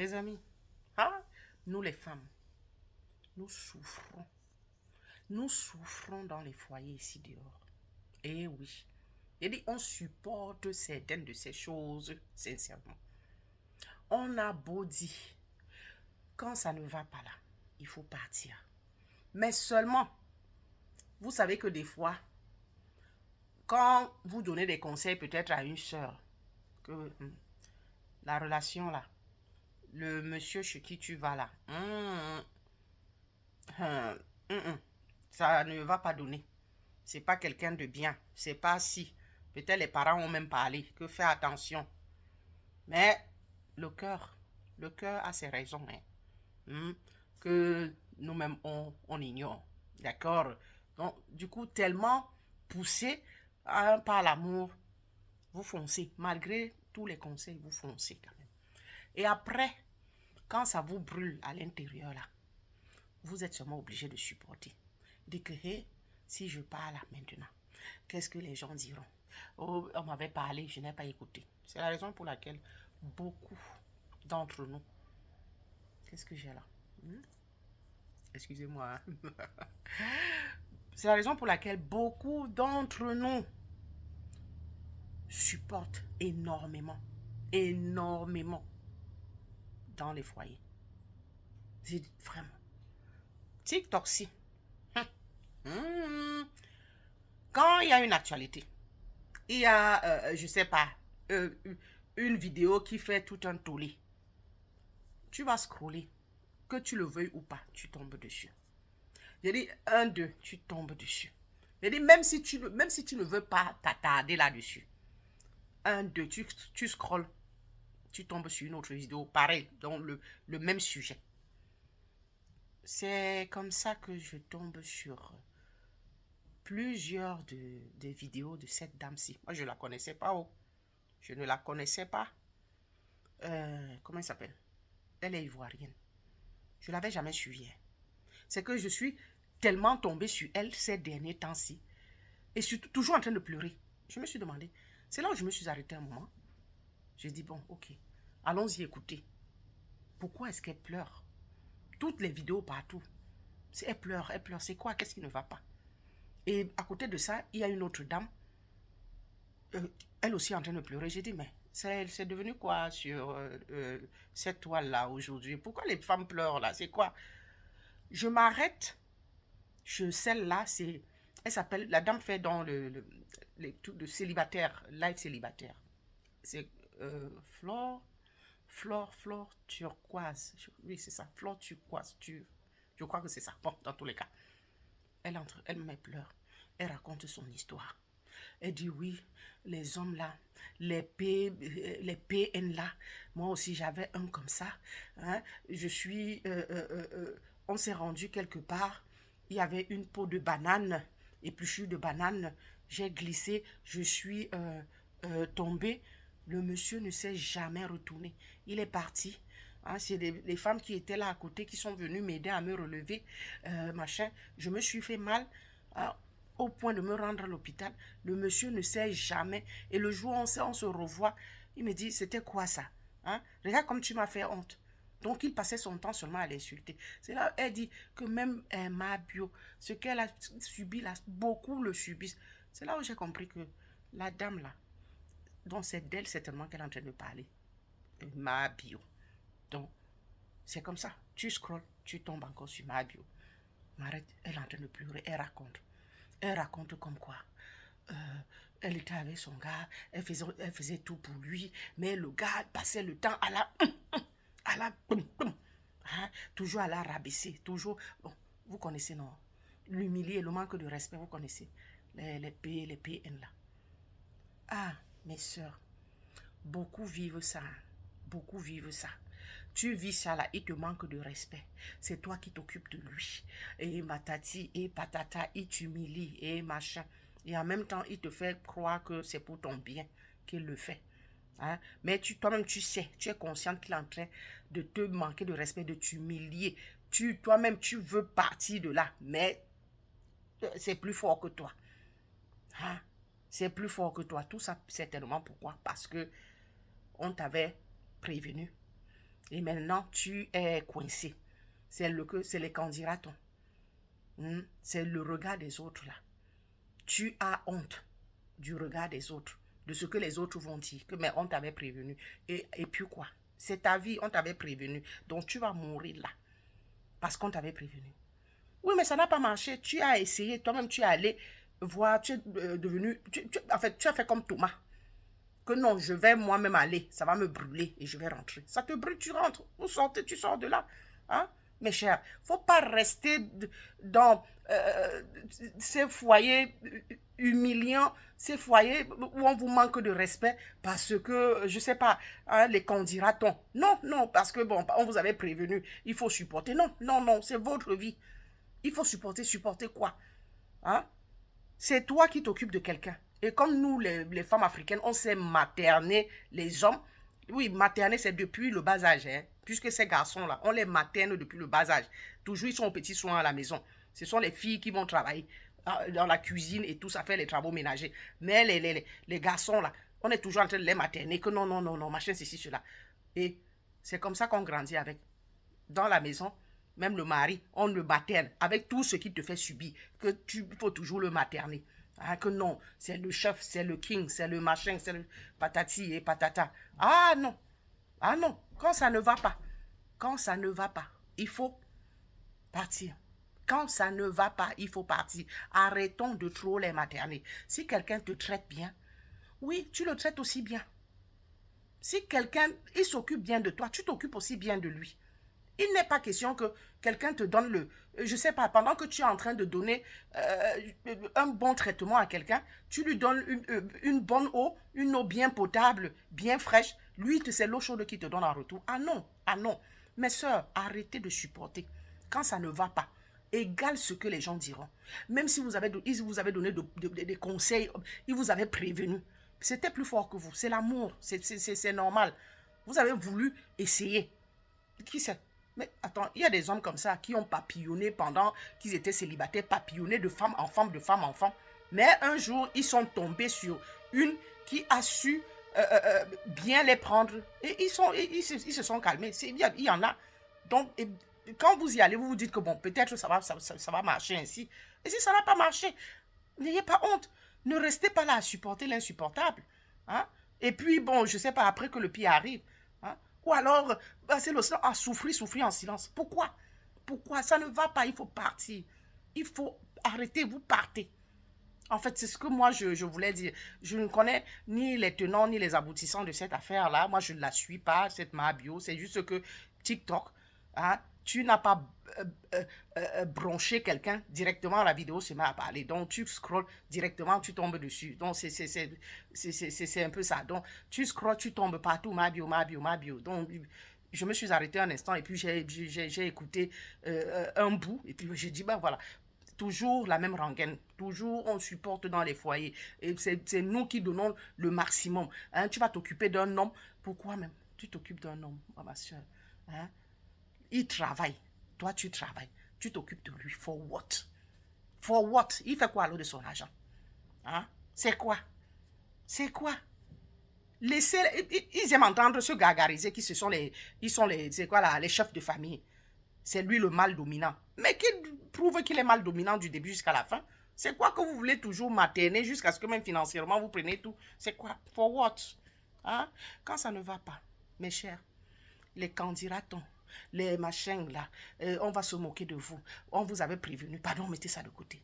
Les amis, hein, nous les femmes, nous souffrons. Nous souffrons dans les foyers ici dehors. Eh oui. Et dit, on supporte certaines de ces choses, sincèrement. On a beau dire, quand ça ne va pas là, il faut partir. Mais seulement, vous savez que des fois, quand vous donnez des conseils peut-être à une soeur, que la relation là, le monsieur chez qui tu vas là, ça ne va pas donner. C'est pas quelqu'un de bien. C'est pas si. Peut-être les parents ont même parlé que fais attention. Mais le cœur a ses raisons, hein, que nous-mêmes on ignore. D'accord? Donc, du coup, tellement poussé par l'amour, vous foncez. Malgré tous les conseils, vous foncez quand même. Et après, quand ça vous brûle à l'intérieur, là, vous êtes seulement obligé de supporter. Dites que, hey, si je parle là maintenant, qu'est-ce que les gens diront? Oh, on m'avait parlé, je n'ai pas écouté. C'est la raison pour laquelle beaucoup d'entre nous... Qu'est-ce que j'ai là? Excusez-moi. C'est la raison pour laquelle beaucoup d'entre nous supportent énormément, énormément dans les foyers. C'est vraiment. TikTok, si. Quand il y a une actualité, il y a, je sais pas, une vidéo qui fait tout un tollé. Tu vas scroller, que tu le veuilles ou pas, tu tombes dessus. J'ai dit, un, deux, tu tombes dessus. J'ai dit, même si tu ne veux pas t'attarder là-dessus, un, deux, tu scrolles, tu tombes sur une autre vidéo, pareil, dans le même sujet. C'est comme ça que je tombe sur plusieurs des vidéos de cette dame-ci. Moi, je ne la connaissais pas. Oh. Je ne la connaissais pas. Comment elle s'appelle? Elle est ivoirienne. Je ne l'avais jamais suivie. C'est que je suis tellement tombée sur elle ces derniers temps-ci. Et surtout, toujours en train de pleurer. Je me suis demandé. C'est là où je me suis arrêtée un moment. J'ai dit, bon, ok. Allons-y écouter. Pourquoi est-ce qu'elle pleure? Toutes les vidéos partout. Elle pleure, elle pleure. C'est quoi? Qu'est-ce qui ne va pas? Et à côté de ça, il y a une autre dame. Elle aussi en train de pleurer. J'ai dit, mais c'est devenu quoi sur cette toile-là aujourd'hui? Pourquoi les femmes pleurent là? C'est quoi? Je m'arrête. Celle-là, c'est... Elle s'appelle... La dame fait dans les trucs de célibataire, live célibataire. C'est Flore turquoise. Oui, c'est ça. Flore turquoise. Je crois que c'est ça. Bon, dans tous les cas. Elle me pleure. Elle raconte son histoire. Elle dit oui, les hommes là, les PN là, moi aussi j'avais un comme ça. Hein, on s'est rendu quelque part, il y avait une peau de banane, épluchure de banane, j'ai glissé, je suis tombée. Le monsieur ne s'est jamais retourné. Il est parti. Hein, c'est les femmes qui étaient là à côté qui sont venues m'aider à me relever, machin. Je me suis fait mal. Hein, au point de me rendre à l'hôpital. Le monsieur ne sait jamais. Et le jour où on se revoit, il me dit, c'était quoi ça? Hein? Regarde comme tu m'as fait honte. Donc il passait son temps seulement à l'insulter. C'est là elle dit que même ma bio, ce qu'elle a subi là, beaucoup le subissent. C'est là où j'ai compris que la dame là, dont c'est d'elle certainement qu'elle est en train de parler, ma bio. Donc c'est comme ça. Tu scrolles, tu tombes encore sur ma bio. M'arrête, elle est en train de pleurer, elle raconte. Elle raconte comme quoi elle était avec son gars, elle faisait tout pour lui, mais le gars passait le temps à la, hein, toujours à la rabaisser, toujours, bon, vous connaissez, non, l'humilier, le manque de respect, vous connaissez, les PN là. Ah, mes soeurs, beaucoup vivent ça, beaucoup vivent ça. Tu vis ça là, il te manque de respect. C'est toi qui t'occupes de lui. Et matati, et patata, il t'humilie, et machin. Et en même temps, il te fait croire que c'est pour ton bien qu'il le fait. Hein? Mais toi-même, tu sais, tu es consciente qu'il est en train de te manquer de respect, de t'humilier. Toi-même, tu veux partir de là, mais c'est plus fort que toi. Hein? C'est plus fort que toi. Tout ça, certainement pourquoi? Parce que on t'avait prévenu. Et maintenant, tu es coincé. C'est les candidatons. C'est le regard des autres là. Tu as honte du regard des autres, de ce que les autres vont dire, que mais on t'avait prévenu. Et puis quoi? C'est ta vie, on t'avait prévenu. Donc tu vas mourir là, parce qu'on t'avait prévenu. Oui, mais ça n'a pas marché. Tu as essayé, toi-même tu es allé voir, tu es devenu, en fait, tu as fait comme Thomas. Que non, je vais moi-même aller, ça va me brûler et je vais rentrer. Ça te brûle, tu rentres. Vous sortez, tu sors de là. Hein? Mes chers, faut pas rester dans ces foyers humiliants, ces foyers où on vous manque de respect parce que, je sais pas, hein, les candidatons. Non, non, parce que bon, on vous avait prévenu, il faut supporter. Non, non, non, c'est votre vie. Il faut supporter, supporter quoi? Hein? C'est toi qui t'occupes de quelqu'un. Et comme nous, les femmes africaines, on sait materner les hommes. Oui, materner, c'est depuis le bas âge. Hein. Puisque ces garçons-là, on les materne depuis le bas âge. Toujours, ils sont aux petits soins à la maison. Ce sont les filles qui vont travailler dans la cuisine et tout ça, faire les travaux ménagers. Mais les garçons-là, on est toujours en train de les materner. Que non, non, non, non, machin, ceci, cela. Et c'est comme ça qu'on grandit avec. Dans la maison, même le mari, on le materne avec tout ce qu'il te fait subir, que tu faut toujours le materner. Hein, que non, c'est le chef, c'est le king, c'est le machin, c'est le patati et patata. Ah non, quand ça ne va pas, quand ça ne va pas, il faut partir. Quand ça ne va pas, il faut partir. Arrêtons de trop les materner. Si quelqu'un te traite bien, oui, tu le traites aussi bien. Si quelqu'un, il s'occupe bien de toi, tu t'occupes aussi bien de lui. Il n'est pas question que quelqu'un te donne je sais pas, pendant que tu es en train de donner un bon traitement à quelqu'un, tu lui donnes une bonne eau, une eau bien potable, bien fraîche. Lui, c'est l'eau chaude qui te donne en retour. Ah non, ah non. Mes sœurs, arrêtez de supporter. Quand ça ne va pas, égale ce que les gens diront. Même si ils vous avaient donné des conseils, ils vous avaient prévenu. C'était plus fort que vous. C'est l'amour, c'est normal. Vous avez voulu essayer. Qui sait? Mais attends, il y a des hommes comme ça qui ont papillonné pendant qu'ils étaient célibataires, papillonné de femme en femme, de femme en femme. Mais un jour, ils sont tombés sur une qui a su bien les prendre. Et ils se sont calmés. Il y en a. Donc, quand vous y allez, vous vous dites que bon, peut-être ça va marcher ainsi. Et si ça n'a pas marché, n'ayez pas honte. Ne restez pas là à supporter l'insupportable. Hein? Et puis, bon, je ne sais pas, après que le pire arrive. Hein? Ou alors, c'est le silence à souffrir, souffrir en silence. Pourquoi? Pourquoi? Ça ne va pas, il faut partir. Il faut arrêter, vous partez. En fait, c'est ce que moi, je voulais dire. Je ne connais ni les tenants, ni les aboutissants de cette affaire-là. Moi, je ne la suis pas, cette ma bio. C'est juste que TikTok, hein, tu n'as pas bronché quelqu'un directement, la vidéo se met à parler. Donc, tu scrolles directement, tu tombes dessus. Donc, c'est un peu ça. Donc, tu scrolles, tu tombes partout, ma bio, ma bio, ma bio. Donc, je me suis arrêté un instant et puis j'ai écouté un bout. Et puis, j'ai dit, ben voilà, toujours la même rengaine, toujours on supporte dans les foyers. Et c'est nous qui donnons le maximum. Hein, tu vas t'occuper d'un homme. Pourquoi même? Tu t'occupes d'un homme, oh, ma soeur. Hein? Il travaille. Toi, tu travailles. Tu t'occupes de lui. For what? For what? Il fait quoi alors de son argent? Hein? C'est quoi? C'est quoi? Laissez, ils aiment entendre se gargariser qui ils sont c'est quoi là, les chefs de famille. C'est lui le mâle dominant. Mais qui prouve qu'il est mâle dominant du début jusqu'à la fin? C'est quoi que vous voulez toujours materner jusqu'à ce que même financièrement vous prenez tout? C'est quoi? For what? Hein? Quand ça ne va pas, mes chers, les candidatons, les machins là, on va se moquer de vous. On vous avait prévenu. Pardon, mettez ça de côté.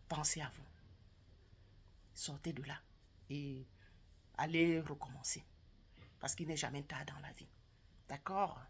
Pensez à vous. Sortez de là et allez recommencer. Parce qu'il n'est jamais tard dans la vie. D'accord?